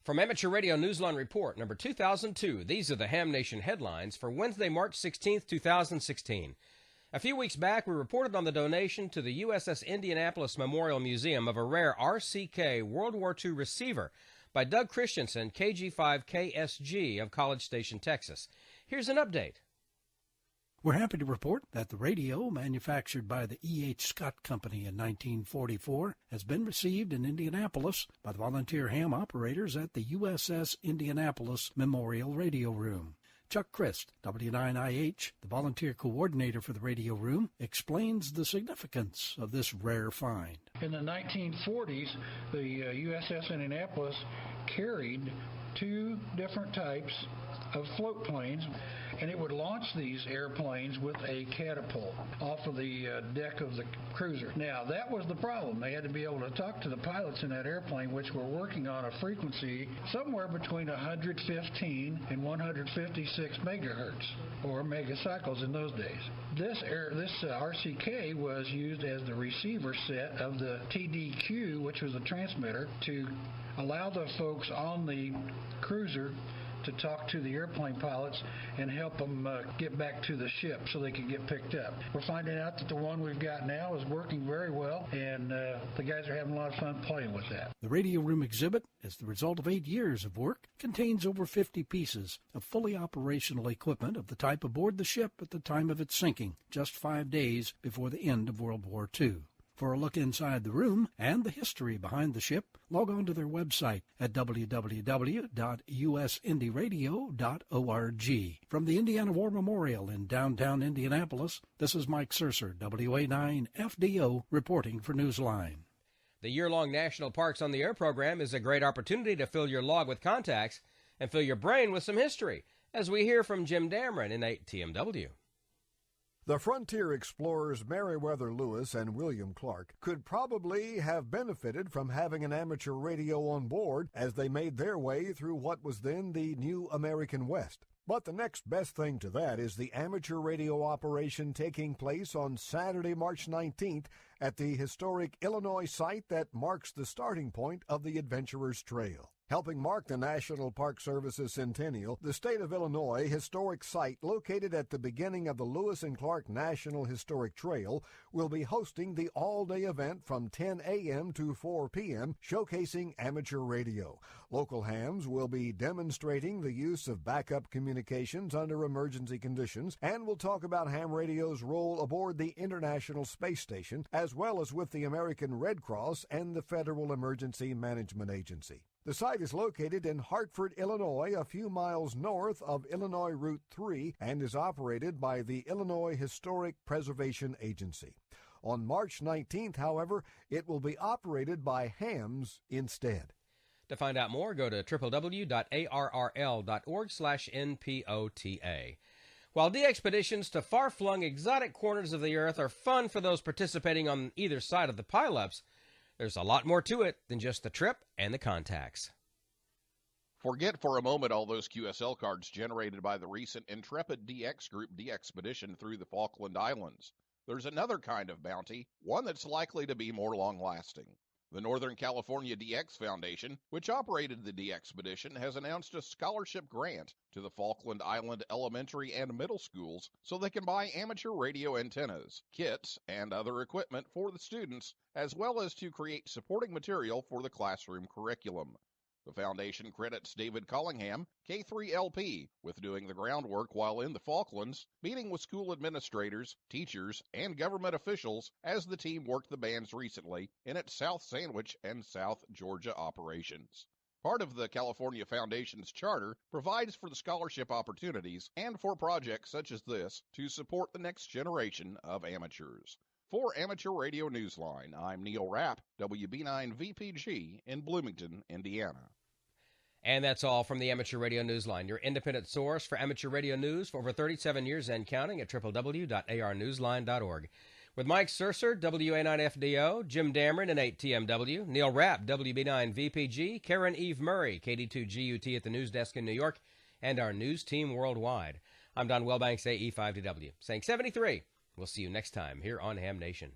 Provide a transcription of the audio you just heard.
From Amateur Radio Newsline Report, number 2002, these are the Ham Nation headlines for Wednesday, March 16, 2016. A few weeks back, we reported on the donation to the USS Indianapolis Memorial Museum of a rare RCK World War II receiver by Doug Christensen, KG5KSG of College Station, Texas. Here's an update. We're happy to report that the radio, manufactured by the E.H. Scott Company in 1944, has been received in Indianapolis by the volunteer ham operators at the USS Indianapolis Memorial Radio Room. Chuck Christ, W9IH, the volunteer coordinator for the radio room, explains the significance of this rare find. In the 1940s, the USS Indianapolis carried two different types of float planes, and it would launch these airplanes with a catapult off of the deck of the cruiser. Now, that was the problem. They had to be able to talk to the pilots in that airplane, which were working on a frequency somewhere between 115 and 156 megahertz, or megacycles in those days. This RCK was used as the receiver set of the TDQ, which was the transmitter, to allow the folks on the cruiser to talk to the airplane pilots and help them get back to the ship so they can get picked up. We're finding out that the one we've got now is working very well, and the guys are having a lot of fun playing with that. The radio room exhibit, as the result of 8 years of work, contains over 50 pieces of fully operational equipment of the type aboard the ship at the time of its sinking, just 5 days before the end of World War II. For a look inside the room and the history behind the ship, log on to their website at www.usindyradio.org. From the Indiana War Memorial in downtown Indianapolis, this is Mike Surser, WA9FDO, reporting for Newsline. The year-long National Parks on the Air program is a great opportunity to fill your log with contacts and fill your brain with some history, as we hear from Jim Dameron in 8TMW. The frontier explorers Meriwether Lewis and William Clark could probably have benefited from having an amateur radio on board as they made their way through what was then the new American West. But the next best thing to that is the amateur radio operation taking place on Saturday, March 19th at the historic Illinois site that marks the starting point of the Adventurers Trail. Helping mark the National Park Service's centennial, the State of Illinois historic site located at the beginning of the Lewis and Clark National Historic Trail will be hosting the all-day event from 10 a.m. to 4 p.m., showcasing amateur radio. Local hams will be demonstrating the use of backup communications under emergency conditions and will talk about ham radio's role aboard the International Space Station, as well as with the American Red Cross and the Federal Emergency Management Agency. The site is located in Hartford, Illinois, a few miles north of Illinois Route 3, and is operated by the Illinois Historic Preservation Agency. On March 19th, however, it will be operated by hams instead. To find out more, go to www.arrl.org/NPOTA. While de-expeditions to far-flung exotic corners of the earth are fun for those participating on either side of the pileups, there's a lot more to it than just the trip and the contacts. Forget for a moment all those QSL cards generated by the recent Intrepid DX Group de-expedition through the Falkland Islands. There's another kind of bounty, one that's likely to be more long-lasting. The Northern California DX Foundation, which operated the de-expedition, has announced a scholarship grant to the Falkland Island elementary and middle schools so they can buy amateur radio antennas, kits, and other equipment for the students, as well as to create supporting material for the classroom curriculum. The foundation credits David Collingham, K3LP, with doing the groundwork while in the Falklands, meeting with school administrators, teachers, and government officials as the team worked the bands recently in its South Sandwich and South Georgia operations. Part of the California Foundation's charter provides for the scholarship opportunities and for projects such as this to support the next generation of amateurs. For Amateur Radio Newsline, I'm Neil Rapp, WB9VPG in Bloomington, Indiana. And that's all from the Amateur Radio Newsline, your independent source for amateur radio news for over 37 years and counting at www.arnewsline.org. With Mike Surser, WA9FDO, Jim Dameron in 8TMW, Neil Rapp, WB9VPG, Karen Eve Murray, KD2GUT at the news desk in New York, and our news team worldwide. I'm Don Wellbanks, AE5DW, saying 73. We'll see you next time here on Ham Nation.